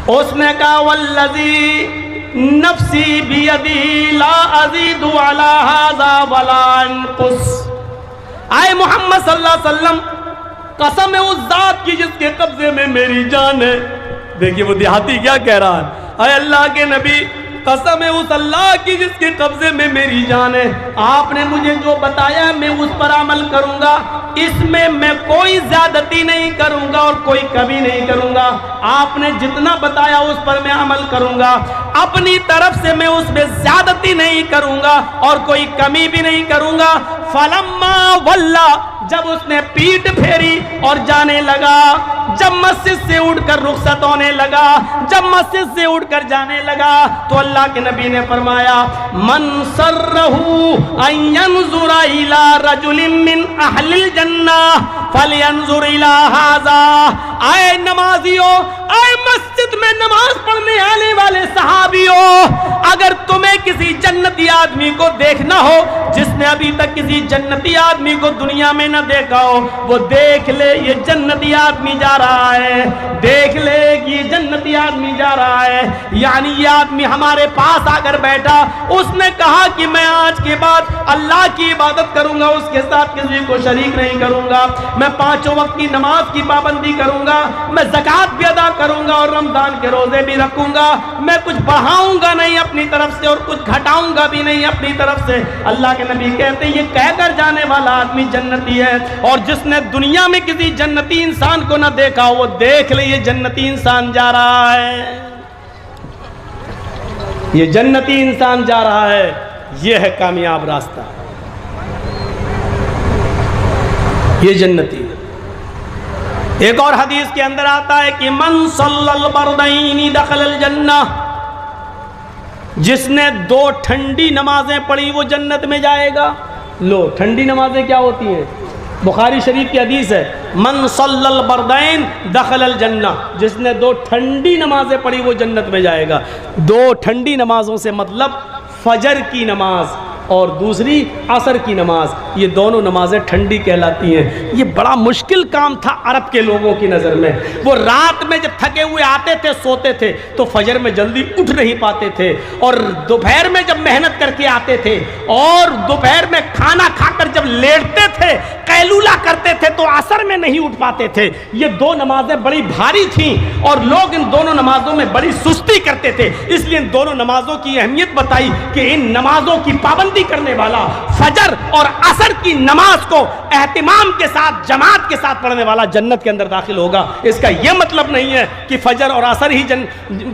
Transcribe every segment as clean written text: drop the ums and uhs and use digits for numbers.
اس نے کہا والذی نفسی بیدی لا ازید علی ھذا ولا انقص، اے محمد صلی اللہ علیہ وسلم قسم ہے اس ذات کی جس کے قبضے میں میری جان ہے. دیکھیے وہ دیہاتی کیا کہہ رہا ہے، اے اللہ کے نبی قسم ہے اس اللہ کی جس کے قبضے میں میری جان ہے، آپ نے مجھے جو بتایا میں اس پر عمل کروں گا، اس میں کوئی زیادتی نہیں کروں گا اور کوئی کمی نہیں کروں گا. آپ نے جتنا بتایا اس پر میں عمل کروں گا، اپنی طرف سے میں اس میں زیادتی نہیں کروں گا اور کوئی کمی بھی نہیں کروں گا. فلما ولا، جب اس نے پیٹ پھیری اور جانے لگا، جب مسجد سے اٹھ کر رخصت ہونے لگا، جب مسجد سے اٹھ کر جانے لگا، تو اللہ کے نبی نے فرمایا من سرہ ان ینظر الی رجل من اہل الجنہ فلینظر الی ھذا. اے نمازیوں، اے مسجد میں نماز پڑھنے آنے والے صحابیوں، اگر تمہیں کسی جنتی آدمی کو دیکھنا ہو جس نے ابھی تک کسی جنتی آدمی کو دنیا میں نہ دیکھا ہو، وہ دیکھ لے یہ جنتی آدمی جا رہا ہے، دیکھ لے یہ جنتی آدمی جا رہا ہے. یعنی یہ آدمی ہمارے پاس آ کر بیٹھا، اس نے کہا کہ میں آج کے بعد اللہ کی عبادت کروں گا، اس کے ساتھ کسی کو شریک نہیں کروں گا، میں 5 وقت کی نماز کی پابندی کروں گا، میں زکوٰۃ بھی ادا کروں گا اور رمضان کے روزے بھی رکھوں گا، میں کچھ بڑھاؤں گا نہیں اپنی طرف سے اور کچھ گھٹاؤں گا بھی نہیں اپنی طرف سے. اللہ کے نبی کہتے ہیں یہ کہہ کر جانے والا آدمی جنتی ہے، اور جس نے دنیا میں کسی جنتی انسان کو نہ دیکھا وہ دیکھ لے یہ جنتی انسان جا رہا ہے، یہ جنتی انسان جا رہا ہے. یہ ہے کامیاب راستہ، یہ جنتی. ایک اور حدیث کے اندر آتا ہے کہ من صلی البردین دخل الجنہ، جس نے 2 ٹھنڈی نمازیں پڑھی وہ جنت میں جائے گا. لو ٹھنڈی نمازیں کیا ہوتی ہیں؟ بخاری شریف کی حدیث ہے من صلی البردین دخل الجنہ، جس نے 2 ٹھنڈی نمازیں پڑھی وہ جنت میں جائے گا. 2 ٹھنڈی نمازوں سے مطلب فجر کی نماز اور دوسری عصر کی نماز، یہ دونوں نمازیں ٹھنڈی کہلاتی ہیں. یہ بڑا مشکل کام تھا عرب کے لوگوں کی نظر میں. وہ رات میں جب تھکے ہوئے آتے تھے سوتے تھے تو فجر میں جلدی اٹھ نہیں پاتے تھے، اور دوپہر میں جب محنت کر کے آتے تھے اور دوپہر میں کھانا کھا کر جب لیٹتے تھے قیلولہ کرتے تھے تو عصر میں نہیں اٹھ پاتے تھے. یہ 2 نمازیں بڑی بھاری تھیں اور لوگ ان دونوں نمازوں میں بڑی سستی کرتے تھے، اس لیے ان دونوں نمازوں کی اہمیت بتائی کہ ان نمازوں کی پابندی کرنے والا فجر اور عصر کی نماز کو اہتمام کے ساتھ جماعت کے ساتھ پڑھنے والا جنت کے اندر داخل ہوگا. اس کا یہ مطلب نہیں ہے کہ فجر اور عصر ہی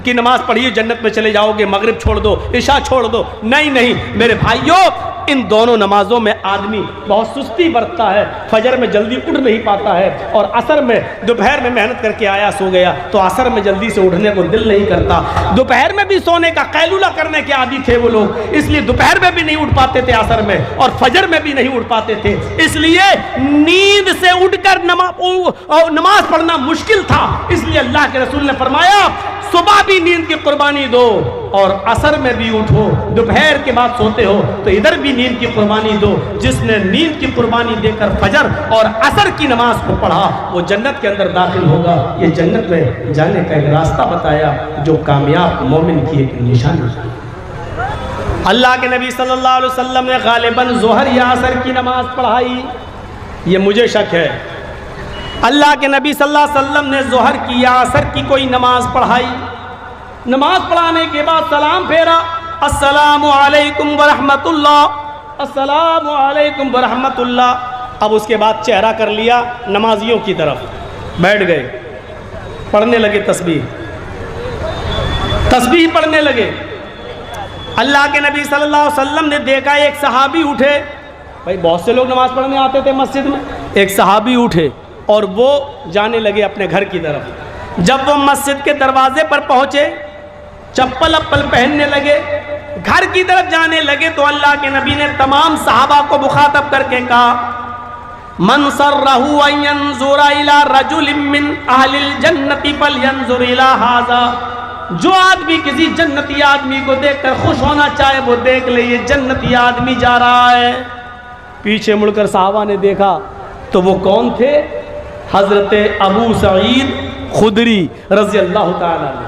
کی نماز پڑھیے جنت میں چلے جاؤ گے، مغرب چھوڑ دو، عشاء چھوڑ دو. نہیں میرے بھائیوں، ان دونوں نمازوں میں آدمی بہت سستی برتتا ہے، فجر میں جلدی اٹھ نہیں پاتا ہے اور عصر میں دوپہر میں محنت کر کے آیا سو گیا تو عصر میں جلدی سے اٹھنے کو دل نہیں کرتا. دوپہر میں بھی سونے کا قیلولہ کرنے کے عادی تھے وہ لوگ، اس لیے دوپہر میں بھی نہیں اٹھ پاتے تھے عصر میں، اور فجر میں بھی نہیں اٹھ پاتے تھے. اس لیے نیند سے اٹھ کر نماز پڑھنا مشکل تھا، اس لیے اللہ کے رسول نے فرمایا صبح بھی نیند کی قربانی دو اور عصر میں بھی اٹھو. دوپہر کے بعد سوتے ہو تو ادھر بھی نیند کی قربانی دو. جس نے نیند کی قربانی دے کر فجر اور عصر کی نماز کو پڑھا وہ جنت کے اندر داخل ہوگا. یہ جنت میں جانے کا ایک راستہ بتایا جو کامیاب مومن کی ایک نشانی ہے. اللہ کے نبی صلی اللہ علیہ وسلم نے غالباً ظہر یا عصر کی نماز پڑھائی، یہ مجھے شک ہے. اللہ کے نبی صلی اللہ علیہ وسلم نے ظہر کی یا عصر کی کوئی نماز پڑھائی. نماز پڑھانے کے بعد سلام پھیرا، السلام علیکم ورحمۃ اللہ، السلام علیکم ورحمۃ اللہ. اب اس کے بعد چہرہ کر لیا نمازیوں کی طرف، بیٹھ گئے، پڑھنے لگے تسبیح پڑھنے لگے. اللہ کے نبی صلی اللہ علیہ وسلم نے دیکھا ایک صحابی اٹھے، بھائی بہت سے لوگ نماز پڑھنے آتے تھے مسجد میں، ایک صحابی اٹھے اور وہ جانے لگے اپنے گھر کی طرف. جب وہ مسجد کے دروازے پر پہنچے، چپل اپل پہننے لگے، گھر کی طرف جانے لگے تو اللہ کے نبی نے تمام صحابہ کو مخاطب کر کے کہا من سرہ ان ینظر الی رجل من اہل الجنۃ فلینظر الی ھذا. جو آدمی کسی جنتی آدمی کو دیکھ کر خوش ہونا چاہے وہ دیکھ لے یہ جنتی آدمی جا رہا ہے. پیچھے مڑ کر صحابہ نے دیکھا تو وہ کون تھے؟ حضرت ابو سعید خدری رضی اللہ تعالیٰ عنہ.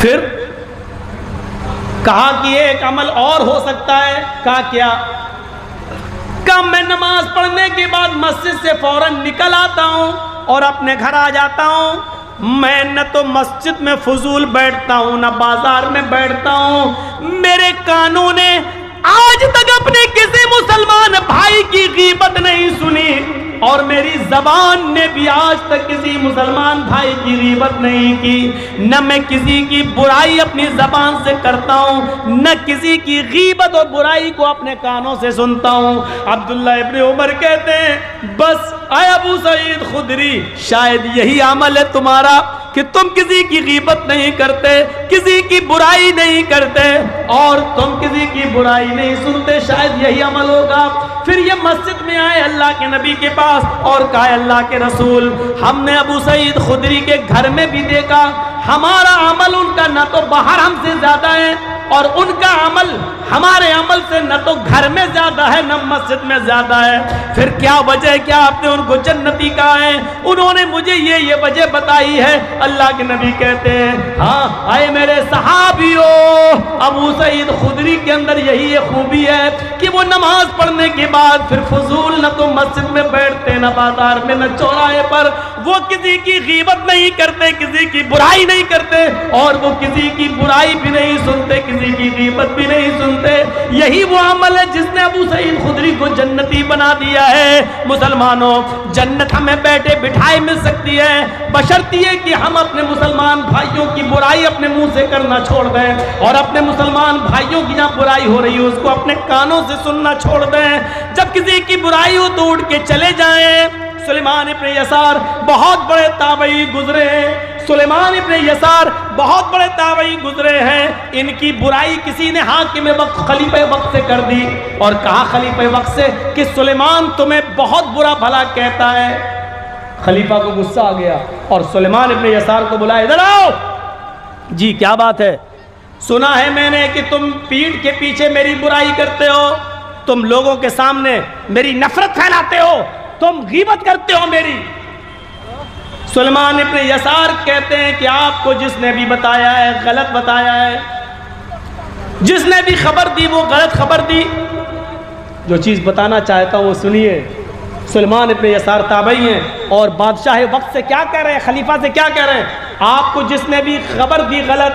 پھر کہا کہ ایک عمل اور ہو سکتا ہے. کہا کیا؟ کہا میں نماز پڑھنے کے بعد مسجد سے فوراً نکل آتا ہوں اور اپنے گھر آ جاتا ہوں. میں نہ تو مسجد میں فضول بیٹھتا ہوں نہ بازار میں بیٹھتا ہوں. میرے کانوں نے آج تک اپنے کسی مسلمان بھائی کی غیبت نہیں سنی اور میری زبان نے بھی آج تک کسی مسلمان بھائی کی غیبت نہیں کی. نہ میں کسی کی برائی اپنی زبان سے کرتا ہوں نہ کسی کی غیبت اور برائی کو اپنے کانوں سے سنتا ہوں. عبداللہ ابن عمر کہتے ہیں بس اے ابو سعید خدری شاید یہی عمل ہے تمہارا کہ تم کسی کی غیبت نہیں کرتے, کسی کی برائی نہیں کرتے اور تم کسی کی برائی نہیں سنتے, شاید یہی عمل ہوگا. پھر یہ مسجد میں آئے اللہ کے نبی کے پاس اور کہا اللہ کے رسول ہم نے ابو سعید خدری کے گھر میں بھی دیکھا, ہمارا عمل ان کا نہ تو باہر ہم سے زیادہ ہے اور ان کا عمل ہمارے عمل سے نہ تو گھر میں زیادہ ہے نہ مسجد میں زیادہ ہے. پھر کیا وجہ ہے, کیا آپ نے ان کو جنتی کہا ہے؟ انہوں نے مجھے یہ وجہ بتائی ہے. اللہ کے نبی کہتے ہیں ہاں آئے میرے صحابیوں, ابو سعید خدری کے اندر یہی خوبی ہے کہ وہ نماز پڑھنے کے بعد پھر فضول نہ تو مسجد میں بیٹھتے نہ بازار میں نہ چوراہے پر, وہ کسی کی غیبت نہیں کرتے, کسی کی برائی نہیں کرتے اور وہ کسی کی برائی بھی نہیں سنتے, کسی کی غیبت بھی نہیں سنتے. یہی وہ عمل ہے جس نے ابو سعید خدری کو جنتی بنا دیا ہے. مسلمانوں جنت ہمیں بیٹھے بٹھائے مل سکتی ہے بشرط یہ کہ ہم اپنے مسلمان بھائیوں کی برائی اپنے منہ سے کرنا چھوڑ دیں اور اپنے مسلمان بھائیوں کی جہاں برائی ہو رہی ہے اس کو اپنے کانوں سے سننا چھوڑ دیں. جب کسی کی برائی ہو تو اٹھ کے چلے جائیں. سلیمان ابن یسار بہت بڑے تابعی گزرے ہیں, سلیمان ابن یسار بہت بڑے تابعی گزرے ہیں. ان کی برائی کسی نے حاکم وقت خلیفہ وقت سے کر دی اور کہا خلیفہ وقت سے کہ سلیمان تمہیں بہت برا بھلا کہتا ہے. خلیفہ کو غصہ آ گیا اور سلیمان ابن یسار کو بلایا, ادھر آؤ. جی کیا بات ہے؟ سنا ہے میں نے کہ تم پیٹھ کے پیچھے میری برائی کرتے ہو, تم لوگوں کے سامنے میری نفرت پھیلاتے ہو, تم غیبت کرتے ہو میری. سلیمان ابن یسار کہتے ہیں کہ آپ کو جس نے بھی بتایا ہے غلط بتایا ہے, جس نے بھی خبر دی وہ غلط خبر دی. جو چیز بتانا چاہتا ہوں وہ سنیے. سلیمان ابن یسار تابعی ہیں اور بادشاہ وقت سے کیا کہہ رہے ہیں, خلیفہ سے کیا کہہ رہے ہیں, آپ کو جس نے بھی خبر دی غلط,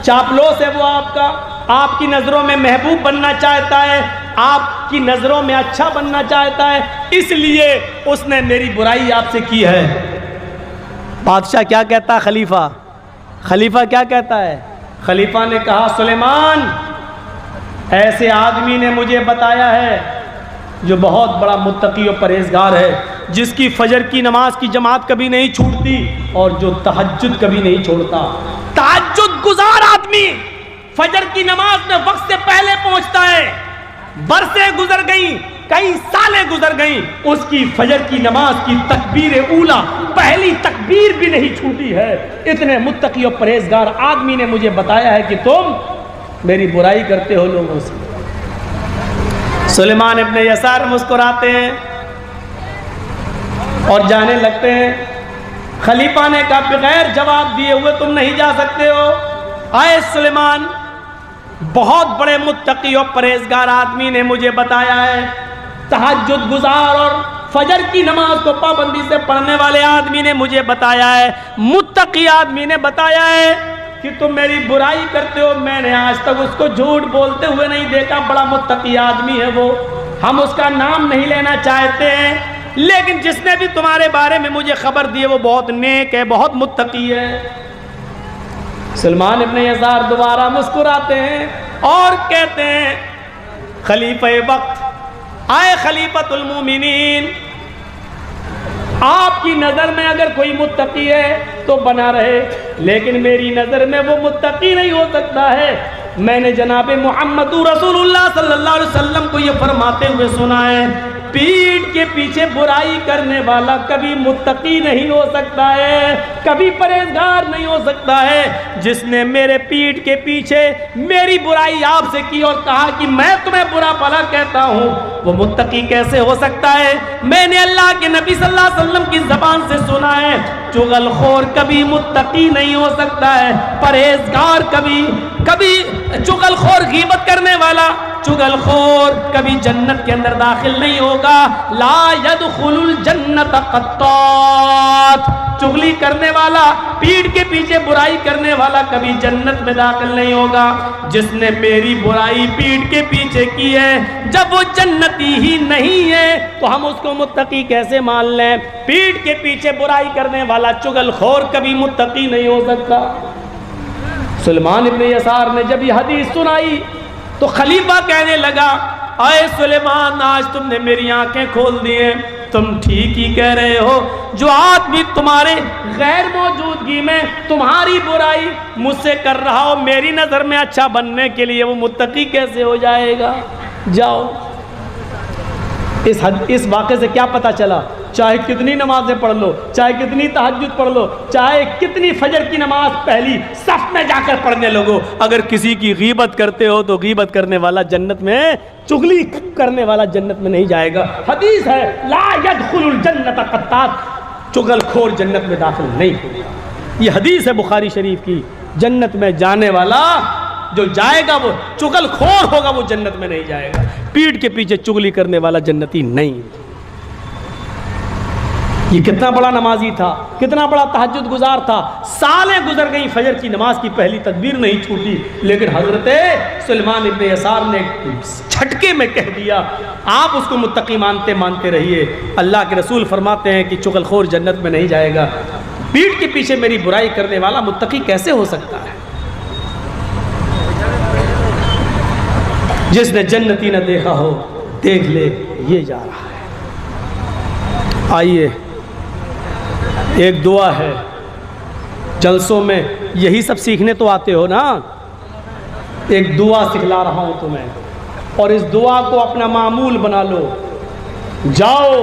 چاپلوس ہے وہ آپ کا, آپ کی نظروں میں محبوب بننا چاہتا ہے, آپ کی نظروں میں اچھا بننا چاہتا ہے, اس لیے اس نے میری برائی آپ سے کی ہے. بادشاہ کیا کہتا ہے؟ خلیفہ کیا کہتا ہے؟ خلیفہ نے کہا سلیمان ایسے آدمی نے مجھے بتایا ہے جو بہت بڑا متقی و پرہیزگار ہے, جس کی فجر کی نماز کی جماعت کبھی نہیں چھوٹتی اور جو تہجد کبھی نہیں چھوڑتا. تہجد گزار آدمی فجر کی نماز میں وقت سے پہلے پہنچتا ہے. برسیں گزر گئیں, کئی سالیں گزر گئیں, اس کی فجر کی نماز کی تکبیر اولا پہلی تکبیر بھی نہیں چھوٹی ہے. اتنے متقی و پرہیزگار آدمی نے مجھے بتایا ہے کہ تم میری برائی کرتے ہو لوگوں سے. سلیمان ابن یسار مسکراتے ہیں اور جانے لگتے ہیں. خلیفہ نے کہا بغیر جواب دیے ہوئے تم نہیں جا سکتے ہو. آئے سلیمان, بہت بڑے متقی و پرہیزگار آدمی نے مجھے بتایا ہے, تہجد گزار اور فجر کی نماز کو پابندی سے پڑھنے والے آدمی نے مجھے بتایا ہے, متقی آدمی نے بتایا ہے کہ تم میری برائی کرتے ہو. میں نے آج تک اس کو جھوٹ بولتے ہوئے نہیں دیکھا, بڑا متقی آدمی ہے وہ, ہم اس کا نام نہیں لینا چاہتے ہیں, لیکن جس نے بھی تمہارے بارے میں مجھے خبر دی ہے وہ بہت نیک ہے, بہت متقی ہے. سلیمان ابن یسار دوبارہ مسکراتے ہیں اور کہتے ہیں خلیفہ وقت, آئے خلیفۃ المومنین, آپ کی نظر میں اگر کوئی متقی ہے تو بنا رہے, لیکن میری نظر میں وہ متقی نہیں ہو سکتا ہے. میں نے جناب محمد رسول اللہ صلی اللہ علیہ وسلم کو یہ فرماتے ہوئے سنا ہے, پیٹھ کے پیچھے برائی کرنے والا کبھی متقی نہیں ہو سکتا ہے، کبھی پرہیزگار نہیں ہو سکتا ہے۔ جس نے میرے پیٹھ کے پیچھے میری برائی آپ سے کی اور کہا کہ میں تمہیں برا بھلا کہتا ہوں، وہ متقی کیسے ہو سکتا ہے؟ میں نے اللہ کے نبی صلی اللہ علیہ وسلم کی زبان سے سنا ہے، چغل خور کبھی متقی نہیں ہو سکتا ہے، پرہیزگار کبھی چغل خور غیبت کرنے والا چغل خور کبھی جنت کے اندر داخل نہیں ہوگا۔ لا يدخل الجنت قطات، چغلی کرنے والا، پیٹھ کے پیچھے برائی کرنے والا کبھی جنت میں داخل نہیں ہوگا۔ جس نے میری برائی پیٹھ کے پیچھے کی ہے، جب وہ جنتی ہی نہیں ہے تو ہم اس کو متقی کیسے مان لیں؟ پیٹھ کے پیچھے برائی کرنے والا چغل خور کبھی متقی نہیں ہو سکتا۔ سلیمان ابن یسار نے جب یہ حدیث سنائی تو خلیفہ کہنے لگا، اے سلیمان، آج تم نے میری آنکھیں کھول دی ہیں، تم ٹھیک ہی کہہ رہے ہو۔ جو آدمی تمہارے غیر موجودگی میں تمہاری برائی مجھ سے کر رہا ہو، میری نظر میں اچھا بننے کے لیے وہ متقی کیسے ہو جائے گا؟ جاؤ۔ اس واقعے سے کیا پتہ چلا؟ چاہے کتنی نمازیں پڑھ لو، چاہے کتنی تہجد پڑھ لو، چاہے کتنی فجر کی نماز پہلی صف میں جا کر پڑھنے لگو، اگر کسی کی غیبت کرتے ہو تو غیبت کرنے والا جنت میں، چغلی کرنے والا جنت میں نہیں جائے گا۔ حدیث ہے لا يدخل الجنت قطات، چغل خور جنت میں داخل نہیں ہوگا۔ یہ حدیث ہے بخاری شریف کی۔ جنت میں جانے والا جو جائے گا وہ چغل خور ہوگا، وہ جنت میں نہیں جائے گا۔ پیٹھ کے پیچھے چغلی کرنے والا جنتی نہیں۔ یہ کتنا بڑا نمازی تھا، کتنا بڑا تہجد گزار تھا، سالیں گزر گئی، فجر کی نماز کی پہلی تکبیر نہیں چھوٹی، لیکن حضرت سلیمان ابن یسار نے جھٹکے میں کہہ دیا۔ آپ اس کو متقی مانتے رہیے۔ اللہ کے رسول فرماتے ہیں کہ چغل خور جنت میں نہیں جائے گا۔ پیٹھ کے پیچھے میری برائی کرنے والا متقی کیسے ہو سکتا ہے؟ جس نے جنتی نہ دیکھا ہو دیکھ لے، یہ جا رہا ہے۔ آئیے ایک دعا ہے، جلسوں میں یہی سب سیکھنے تو آتے ہو نا، ایک دعا سکھلا رہا ہوں تمہیں، اور اس دعا کو اپنا معمول بنا لو۔ جاؤ،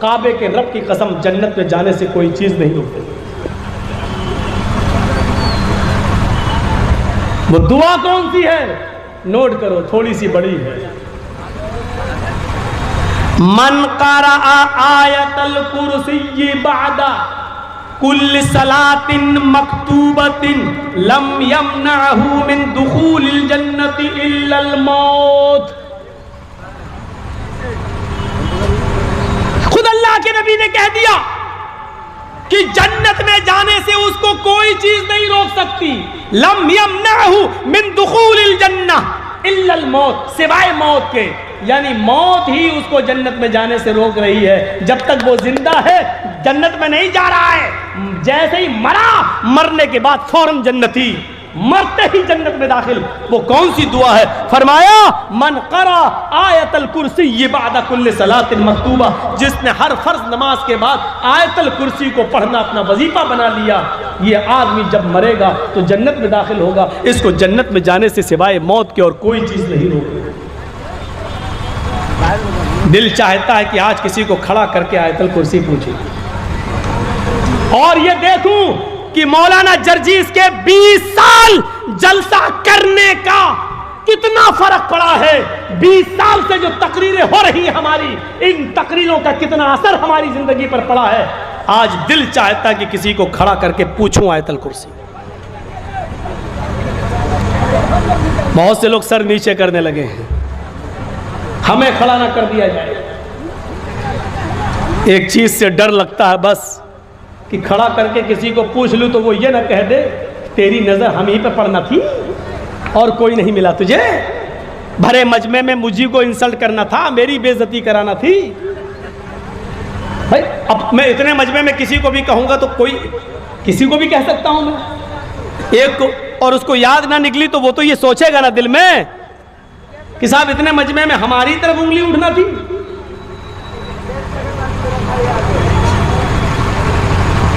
کعبے کے رب کی قسم، جنت میں جانے سے کوئی چیز نہیں ہوتی۔ وہ دعا کون سی ہے؟ نوٹ کرو، تھوڑی سی بڑی ہے۔ من قرأ آیت الکرسی بعد کل صلاۃ مکتوبۃ لم یمنعہ من دخول الجنۃ الا الموت۔ خود اللہ کے نبی نے کہہ دیا کہ جنت میں جانے سے اس کو کوئی چیز نہیں روک سکتی۔ لم یمنعہ من دخول الجنہ الا الموت، سوائے موت کے، یعنی موت ہی اس کو جنت میں جانے سے روک رہی ہے۔ جب تک وہ زندہ ہے جنت میں نہیں جا رہا ہے، جیسے ہی مرا، مرنے کے بعد فوراً جنتی، مرتے ہی جنت میں داخل۔ وہ کون سی دعا ہے؟ فرمایا من قرأ آیت الکرسی بعد کل صلاۃ مکتوبہ، جس نے ہر فرض نماز کے بعد آیت الکرسی کو پڑھنا اپنا وظیفہ بنا لیا، یہ آدمی جب مرے گا تو جنت میں داخل ہوگا۔ اس کو جنت میں جانے سے سوائے موت کے اور کوئی چیز نہیں روکے۔ دل چاہتا ہے کہ آج کسی کو کھڑا کر کے آیت الکرسی پوچھے، اور یہ دیکھوں کہ مولانا جرجیس کے 20 سال جلسہ کرنے کا کتنا فرق پڑا ہے۔ 20 سال سے جو تقریریں ہو رہی ہیں ہماری، ان تقریروں کا کتنا اثر ہماری زندگی پر پڑا ہے۔ آج دل چاہتا ہے کہ کسی کو کھڑا کر کے پوچھوں آیت الکرسی۔ بہت سے لوگ سر نیچے کرنے لگے ہیں، ہمیں کھڑا نہ کر دیا جائے۔ ایک چیز سے ڈر لگتا ہے بس، کہ کھڑا کر کے کسی کو پوچھ لوں تو وہ یہ نہ کہہ دے تیری نظر ہم ہی پہ پڑنا تھی اور کوئی نہیں ملا تجھے، بھرے مجمع میں مجھے کو انسلٹ کرنا تھا، میری بے عزتی کرانا تھی۔ بھائی اب میں اتنے مجمع میں کسی کو بھی کہوں گا تو کوئی کسی کو بھی کہہ سکتا ہوں میں ایک کو، اور اس کو یاد نہ نکلی تو وہ تو یہ سوچے گا نا دل میں کہ صاحب اتنے مجمع میں ہماری طرف انگلی اٹھنا تھی۔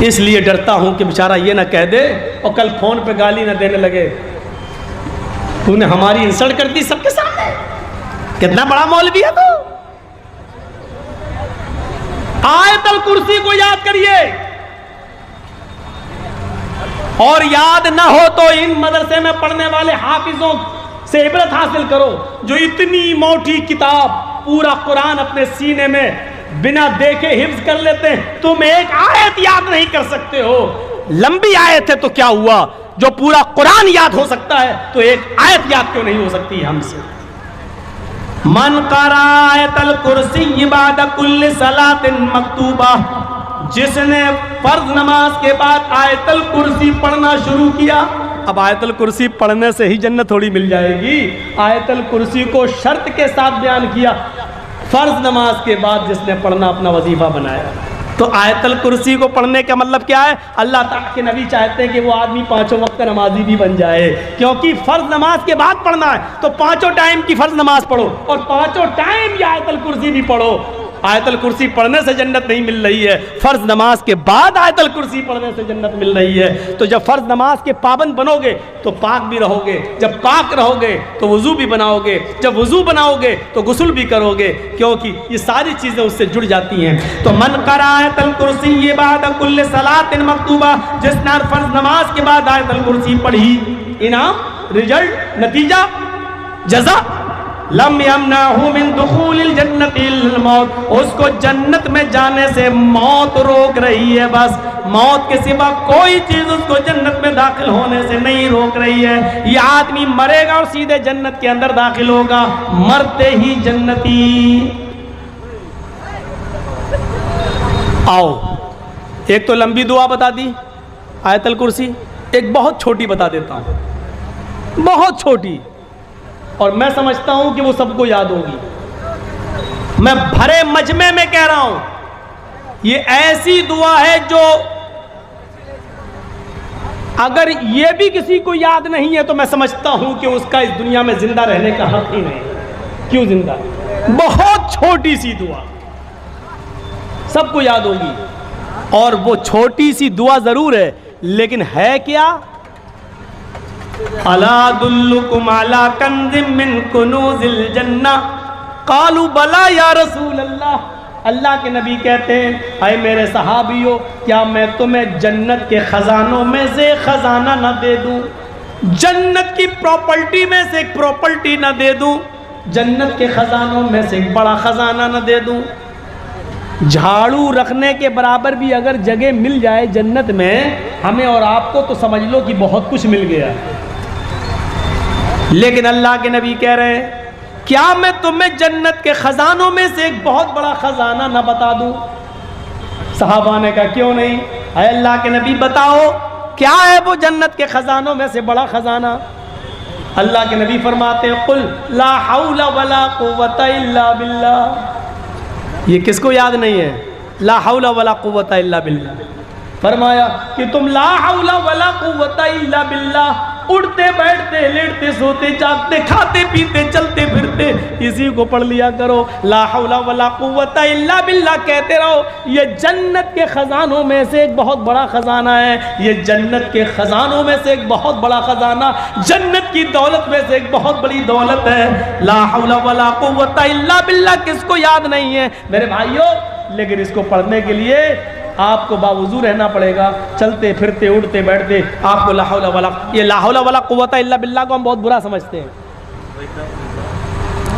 اس لیے ڈرتا ہوں کہ بیچارہ یہ نہ کہہ دے اور کل فون پہ گالی نہ دینے لگے، تو نے ہماری انسلٹ کر دی سب کے سامنے، کتنا بڑا مولوی ہے تو۔ آیت الکرسی کو یاد کریے، اور یاد نہ ہو تو ان مدرسے میں پڑھنے والے حافظوں سے عبرت حاصل کرو، جو اتنی موٹی کتاب پورا قرآن اپنے سینے میں بنا دیکھے حفظ کر لیتے ہیں، تم ایک آیت یاد نہیں کر سکتے ہو۔ لمبی آیت ہے تو کیا ہوا، جو پورا قرآن یاد ہو سکتا ہے تو ایک آیت یاد کیوں نہیں ہو سکتی ہم سے؟ من قرأ آیت الکرسی بعد کل صلاۃ مکتوبہ، جس نے فرض نماز کے بعد آیت الکرسی پڑھنا شروع کیا۔ اب آیت الکرسی پڑھنے سے ہی جنت تھوڑی مل جائے گی، آیت الکرسی کو شرط کے ساتھ بیان کیا، فرض نماز کے بعد جس نے پڑھنا اپنا وظیفہ بنایا۔ تو آیت الکرسی کو پڑھنے کا مطلب کیا ہے؟ اللہ تعالیٰ کے نبی چاہتے ہیں کہ وہ آدمی پانچوں وقت کا نمازی بھی بن جائے، کیونکہ فرض نماز کے بعد پڑھنا ہے تو پانچوں ٹائم کی فرض نماز پڑھو اور پانچوں ٹائم یہ آیت الکرسی بھی پڑھو۔ آیت الکرسی پڑھنے سے جنت نہیں مل رہی ہے، فرض نماز کے بعد آیت الکرسی پڑھنے سے جنت مل رہی ہے۔ تو جب فرض نماز کے پابند بنو گے تو پاک بھی رہو گے، جب پاک رہو گے تو وضو بھی بناؤ گے، جب وضو بناؤ گے تو غسل بھی کرو گے، کیونکہ یہ ساری چیزیں اس سے جڑ جاتی ہیں۔ تو من قرأ آیت الکرسی بعد کل صلاۃ مکتوبہ، جس نے فرض نماز کے بعد آیت الکرسی پڑھی، انعام، رزلٹ، نتیجہ، جزا، لم یمنعہ من دخول الجنت الا الموت، اس کو جنت میں جانے سے موت روک رہی ہے، بس موت کے سوا کوئی چیز اس کو جنت میں داخل ہونے سے نہیں روک رہی ہے۔ یہ آدمی مرے گا اور سیدھے جنت کے اندر داخل ہوگا، مرتے ہی جنتی۔ آؤ، ایک تو لمبی دعا بتا دی آیت الکرسی، ایک بہت چھوٹی بتا دیتا ہوں، بہت چھوٹی، اور میں سمجھتا ہوں کہ وہ سب کو یاد ہوگی۔ میں بھرے مجمع میں کہہ رہا ہوں، یہ ایسی دعا ہے جو اگر یہ بھی کسی کو یاد نہیں ہے تو میں سمجھتا ہوں کہ اس کا اس دنیا میں زندہ رہنے کا حق ہی نہیں۔ کیوں زندہ؟ بہت چھوٹی سی دعا، سب کو یاد ہوگی، اور وہ چھوٹی سی دعا ضرور ہے، لیکن ہے کیا؟ الا ادلکم علی کنز من کنوز الجنہ قالوا بلا یا رسول اللہ۔ اللہ کے نبی کہتے ہیں، اے میرے صحابیوں، کیا میں تمہیں جنت کے خزانوں میں سے خزانہ نہ دے دوں؟ جنت کی پراپرٹی میں سے ایک پراپرٹی نہ دے دوں؟ جنت کے خزانوں میں سے ایک بڑا خزانہ نہ دے دوں؟ جھاڑو رکھنے کے برابر بھی اگر جگہ مل جائے جنت میں ہمیں اور آپ کو تو سمجھ لو کہ بہت کچھ مل گیا۔ لیکن اللہ کے نبی کہہ رہے ہیں، کیا میں تمہیں جنت کے خزانوں میں سے ایک بہت بڑا خزانہ نہ بتا دوں؟ صحابہ نے کہا کیوں نہیں؟ اے اللہ کے نبی بتاؤ، کیا ہے وہ جنت کے خزانوں میں سے بڑا خزانہ؟ اللہ کے نبی فرماتے ہیں، قل لا حول ولا قوت الا باللہ۔ یہ کس کو یاد نہیں ہے؟ لا حول ولا قوت الا باللہ۔ فرمایا کہ تم لا حول ولا قوت الا باللہ، اڑتے بیٹھتے لیٹتے سوتے جاگتے کھاتے پیتے چلتے پھرتے اسی کو پڑھ لیا کرو، لا حول ولا قوت الا باللہ کہتے رہو۔ یہ جنت کے خزانوں میں سے ایک بہت بڑا خزانہ ہے، یہ جنت کے خزانوں میں سے ایک بہت بڑا خزانہ، جنت کی دولت میں سے ایک بہت بڑی دولت ہے۔ لا حول ولا قوت الا باللہ کس کو یاد نہیں ہے میرے بھائیوں؟ لیکن اس کو پڑھنے کے لیے آپ کو باوضو رہنا پڑے گا، چلتے پھرتے اڑتے بیٹھتے آپ کو لا حول ولا، یہ لا حول ولا قوت الا باللہ کو ہم بہت برا سمجھتے ہیں،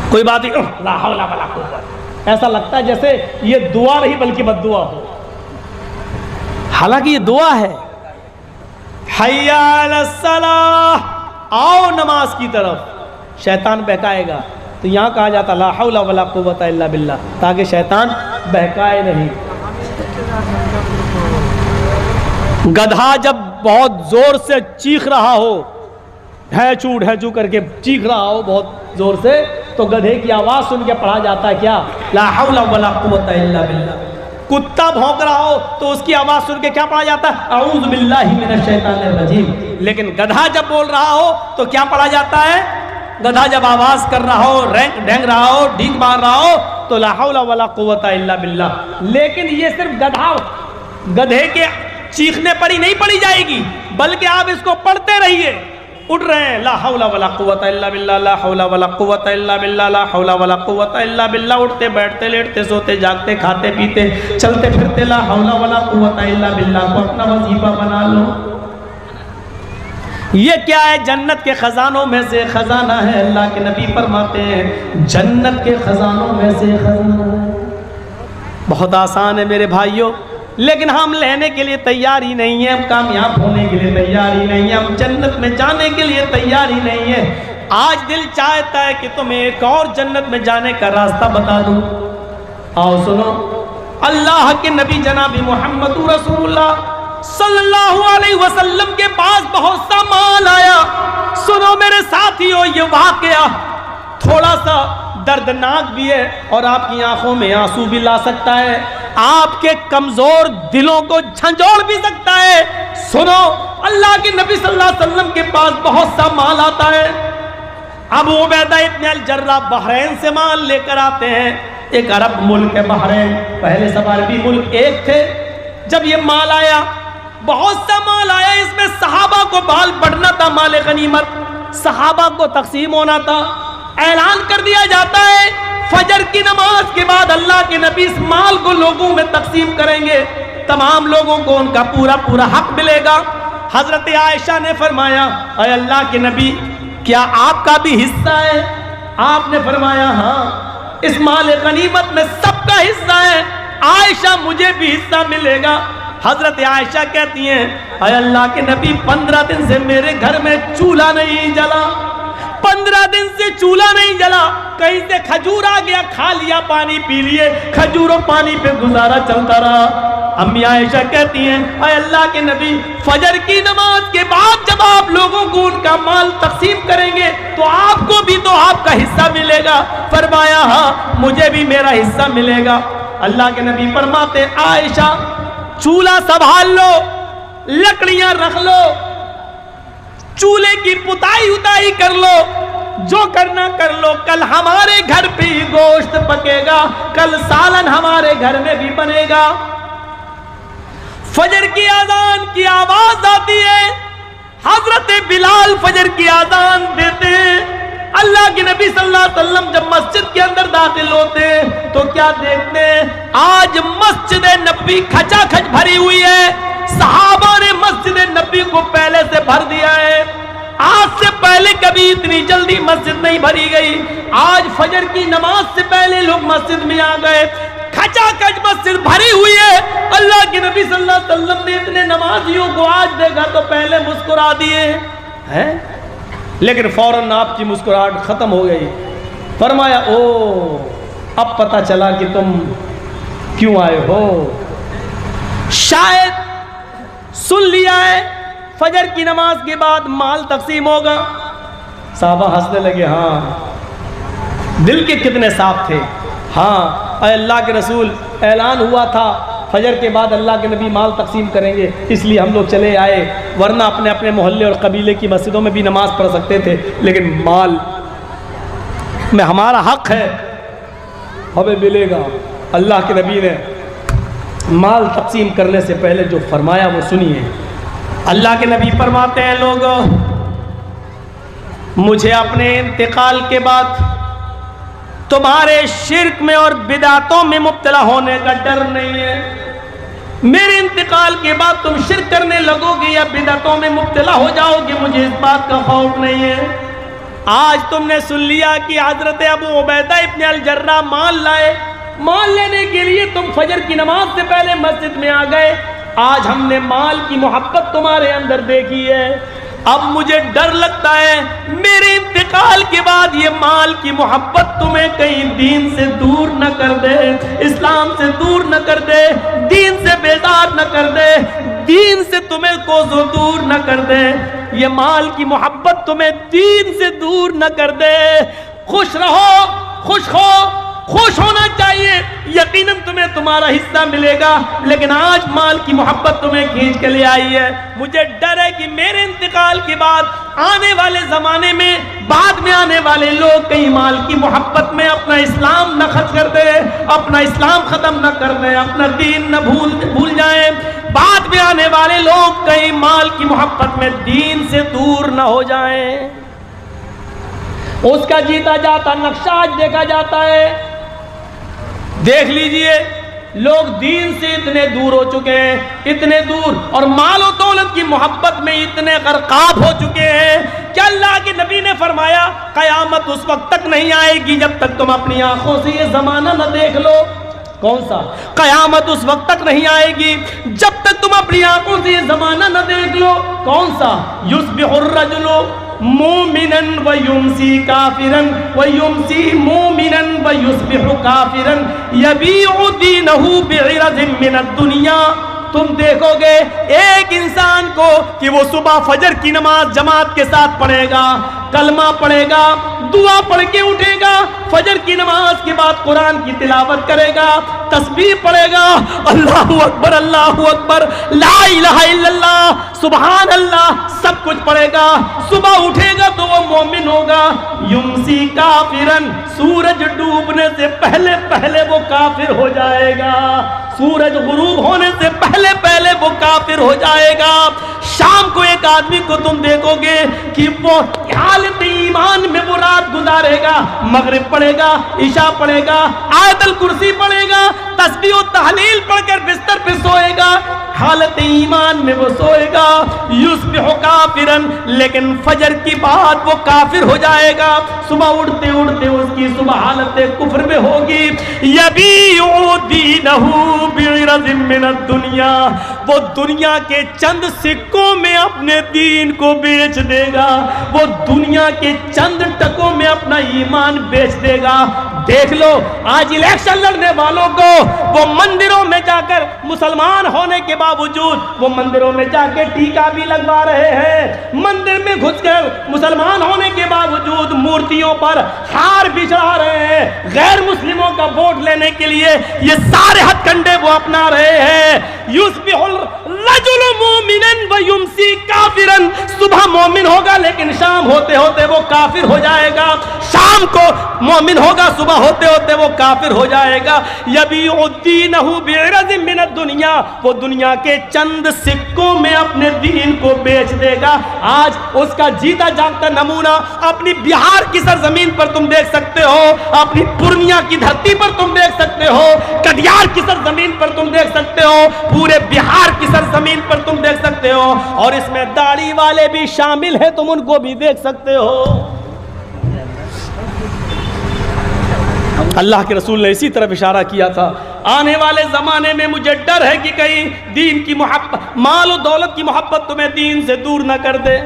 کوئی بات نہیں لا حول ولا قوت، ایسا لگتا ہے جیسے یہ دعا نہیں بلکہ بد دعا ہو، حالانکہ یہ دعا ہے۔ حی علی الصلاۃ، آؤ نماز کی طرف، شیطان بہکائے گا، تو یہاں کہا جاتا لا حول ولا قوت الا باللہ تاکہ شیطان بہکائے نہیں۔ گدھا جب بہت زور سے چیخ رہا ہو، ڈھیچو کر کے چیخ رہا ہو بہت زور سے، تو گدھے کی آواز سن کے پڑھا جاتا ہے کیا؟ لا حول ولا قوت الا باللہ۔ کتا بھونک رہا ہو تو اس کی آواز سن کے کیا پڑھا جاتا ہے؟ اعوذ باللہ من الشیطان الرجیم۔ لیکن گدھا جب بول رہا ہو تو کیا پڑھا جاتا ہے؟ گدھا جب آواز کر رہا ہو، ڈینگ رہا ہو، ڈینگ مار رہا ہو تو لا حول ولا قوت الا باللہ۔ لیکن یہ صرف گدھے کے چیخنے پر ہی نہیں پڑھی جائے گی، بلکہ آپ اس کو پڑھتے رہیے، اٹھ رہے ہیں، لا حول ولا قوت الا باللہ، لا حول ولا قوت الا باللہ، لا حول ولا قوت الا باللہ، اٹھتے بیٹھتے لیٹتے سوتے جاگتے کھاتے پیتے چلتے پھرتے لا حول ولا قوت الا باللہ کو اپنا وظیفہ بنا لو۔ یہ کیا ہے؟ جنت کے خزانوں میں سے خزانہ ہے۔ اللہ کے نبی فرماتے ہیں جنت کے خزانوں میں سے خزانہ ہے۔ بہت آسان ہے میرے بھائیوں، لیکن ہم لینے کے لیے تیار ہی نہیں ہیں، ہم کامیاب ہونے کے لیے تیار ہی نہیں ہیں، ہم جنت میں جانے کے لیے تیار ہی نہیں ہیں۔ آج دل چاہتا ہے کہ تمہیں ایک اور جنت میں جانے کا راستہ بتا دوں۔ آؤ سنو، اللہ کے نبی جناب محمد رسول اللہ صلی اللہ علیہ وسلم کے پاس بہت سا مال آیا۔ سنو میرے ساتھیو، یہ واقعہ تھوڑا سا دردناک بھی ہے اور آپ کی آنکھوں میں آنسو بھی لا سکتا ہے، آپ کے کمزور دلوں کو جھنجھوڑ بھی سکتا ہے۔ سنو، اللہ کے نبی صلی اللہ علیہ وسلم کے پاس بہت سا مال آتا ہے۔ ابو عبیدہ ابن الجراح بحرین سے مال لے کر آتے ہیں۔ ایک عرب ملک ہے بحرین، پہلے سب عربی ملک ایک تھے۔ جب یہ مال آیا، بہت سا مال آیا، اس میں صحابہ کو بال بڑھنا تھا، مال غنیمت صحابہ کو تقسیم ہونا تھا۔ اعلان کر دیا جاتا ہے فجر کی نماز کے بعد اللہ کے نبی اس مال کو لوگوں میں تقسیم کریں گے، تمام لوگوں کو ان کا پورا پورا حق ملے گا۔ حضرت عائشہ نے فرمایا اے اللہ کے نبی، کیا آپ کا بھی حصہ ہے؟ آپ نے فرمایا ہاں، اس مال غنیمت میں سب کا حصہ ہے، عائشہ مجھے بھی حصہ ملے گا۔ حضرت عائشہ کہتی ہیں اے اللہ کے نبی، 15 دن سے میرے گھر میں چولہا نہیں جلا، 15 دن سے چولہا نہیں جلا، کہیں سے کھجور آ گیا کھا لیا، پانی پی لیے، کھجور و پانی پہ گزارا چلتا رہا۔ امی عائشہ کہتی ہیں اے اللہ کے نبی، فجر کی نماز کے بعد جب آپ لوگوں کو ان کا مال تقسیم کریں گے تو آپ کو بھی تو آپ کا حصہ ملے گا۔ فرمایا ہاں، مجھے بھی میرا حصہ ملے گا۔ اللہ کے نبی فرماتے عائشہ، چولہا سنبھال لو، لکڑیاں رکھ لو، چولہے کی پتائی اتائی کر لو، جو کرنا کر لو، کل ہمارے گھر پہ ہی گوشت پکے گا، کل سالن ہمارے گھر میں بھی بنے گا۔ فجر کی اذان کی آواز آتی ہے، حضرت بلال فجر کی اذان دیتے ہیں۔ اللہ کے نبی صلی اللہ علیہ وسلم جب مسجد کے اندر داخل ہوتے ہیں تو کیا دیکھتے ہیں؟ آج مسجد نبی کھچا کھچ بھری ہوئی ہے، صحابہ نے مسجد نبی کو پہلے سے بھر دیا ہے۔ آج سے پہلے کبھی اتنی جلدی مسجد نہیں بھری گئی، آج فجر کی نماز سے پہلے لوگ مسجد میں آ گئے، کھچا کھچ مسجد بھری ہوئی ہے۔ اللہ کے نبی صلی اللہ علیہ وسلم نے اتنے نمازیوں کو آج دیکھا تو پہلے مسکرا دیے ہیں، لیکن فوراً آپ کی مسکراہٹ ختم ہو گئی۔ فرمایا او، اب پتہ چلا کہ تم کیوں آئے ہو، شاید سن لیا ہے فجر کی نماز کے بعد مال تقسیم ہوگا۔ صحابہ ہنسنے لگے، ہاں، دل کے کتنے صاف تھے۔ ہاں اے اللہ کے رسول، اعلان ہوا تھا فجر کے بعد اللہ کے نبی مال تقسیم کریں گے، اس لیے ہم لوگ چلے آئے، ورنہ اپنے اپنے محلے اور قبیلے کی مسجدوں میں بھی نماز پڑھ سکتے تھے، لیکن مال میں ہمارا حق ہے، ہمیں ملے گا۔ اللہ کے نبی نے مال تقسیم کرنے سے پہلے جو فرمایا وہ سنیے۔ اللہ کے نبی فرماتے ہیں لوگوں، مجھے اپنے انتقال کے بعد تمہارے شرک میں اور بدعتوں میں مبتلا ہونے کا ڈر نہیں ہے۔ میرے انتقال کے بعد تم شرک کرنے لگو گے یا بدعتوں میں مبتلا ہو جاؤ گے، مجھے اس بات کا خوف نہیں ہے۔ آج تم نے سن لیا کہ حضرت ابو عبیدہ ابن الجراح مال لائے، مال لینے کے لیے تم فجر کی نماز سے پہلے مسجد میں آ گئے۔ آج ہم نے مال کی محبت تمہارے اندر دیکھی ہے، اب مجھے ڈر لگتا ہے میرے انتقال کے بعد یہ مال کی محبت تمہیں کہیں دین سے دور نہ کر دے، اسلام سے دور نہ کر دے، دین سے بیزار نہ کر دے، دین سے تمہیں کوسوں دور نہ کر دے، یہ مال کی محبت تمہیں دین سے دور نہ کر دے۔ خوش رہو، خوش ہونا چاہیے، یقیناً تمہیں تمہارا حصہ ملے گا، لیکن آج مال کی محبت تمہیں کھینچ کے لے آئی ہے۔ مجھے ڈر ہے کہ میرے انتقال کے بعد آنے والے زمانے میں، بعد میں آنے والے لوگ کہیں مال کی محبت میں اپنا اسلام نہ خرچ کر دے، اپنا اسلام ختم نہ کر دیں، اپنا دین نہ بھول جائیں۔ بعد میں آنے والے لوگ کہیں مال کی محبت میں دین سے دور نہ ہو جائیں. اس کا جیتا جاتا نقشہ آج دیکھا جاتا ہے. دیکھ لیجئے لوگ دین سے اتنے دور ہو چکے ہیں, اتنے دور, اور مال و دولت کی محبت میں اتنے غرقاب ہو چکے ہیں کہ اللہ کے نبی نے فرمایا قیامت اس وقت تک نہیں آئے گی جب تک تم اپنی آنکھوں سے یہ زمانہ نہ دیکھ لو. کون سا؟ قیامت اس وقت تک نہیں آئے گی جب تک تم اپنی آنکھوں سے یہ زمانہ نہ دیکھ لو. کون سا؟ یصبح الرجل مومنا ویمسی کافرا ویمسی مومنا ویصبح کافرا یبیع دینہ بعرض من الدنیا. تم دیکھو گے ایک انسان کو کہ وہ صبح فجر کی نماز جماعت کے ساتھ پڑھے گا, کلمہ پڑھے گا, دعا پڑھ کے اٹھے گا, فجر کی نماز کے بعد قرآن کی تلاوت کرے گا, تسبیح پڑھے گا, اللہ اکبر, لا الہ الا اللہ, سبحان اللہ, سب کچھ پڑھے گا. صبح اٹھے گا تو وہ مومن ہوگا. یمسی کافرن, سورج ڈوبنے سے پہلے پہلے وہ کافر ہو جائے گا. سورج غروب ہونے سے پہلے وہ کافر ہو جائے گا. شام کو ایک آدمی کو تم دیکھو گے کہ وہ حالت ایمان میں وہ رات گزارے گا, مغرب پڑھے گا, عشاء پڑھے گا, آیت الکرسی پڑھے گا, تسبیح و تحلیل پڑھ کر بستر پہ سوئے گا, حالت ایمان میں وہ سوئے گا. یصبح کافرن, لیکن فجر کی بعد وہ کافر ہو جائے گا. صبح اٹھتے اٹھتے اس کی صبح حالت کفر میں ہوگی. یبیع دینہ بعرض من الدنیا, وہ دنیا کے چند سکوں میں اپنے دین کو بیچ دے گا, وہ دنیا کے چند ٹکوں میں اپنا ایمان بیچ دے گا. دیکھ لو آج الیکشن لڑنے والوں کو وہ مندروں میں جا کر مسلمان ہونے کے باوجود وہ مندروں میں جا کے ٹیکا بھی لگوا رہے ہیں, مندر میں گھس کر مسلمان ہونے کے باوجود مورتیوں پر ہار بھی چڑھا رہے ہیں. غیر مسلموں کا ووٹ لینے کے لیے یہ سارے ہتھ کنڈے وہ اپنا رہے ہیں. یصبح الرجل مومنا ویمسی کافرا, صبح مومن ہوگا لیکن شام ہوتے ہوتے وہ کافر ہو جائے گا. شام کو مومن ہوگا, صبح ہوتے ہوتے وہ کافر ہو جائے گا. یبیع دینہ بعرض من الدنیا, وہ دنیا کے چند سکوں میں اپنے دین کو بیچ دے گا. آج اس کا جیتا جاگتا نمونہ اپنی بہار کی سرزمین پر تم دیکھ سکتے ہو, اپنی پورنیہ کی دھرتی پر تم دیکھ سکتے ہو, کٹیہار کی سرزمین پر تم دیکھ سکتے ہو, پورے بہار کی سرزمین پر تم دیکھ سکتے ہو, اور اس میں داڑھی والے بھی شامل ہیں, تم ان کو بھی دیکھ سکتے ہو. اللہ کے رسول نے اسی طرف اشارہ کیا تھا, آنے والے زمانے میں مجھے ڈر ہے کہ کہیں دین کی محبت, مال و دولت کی محبت تمہیں دین سے دور نہ کر دے.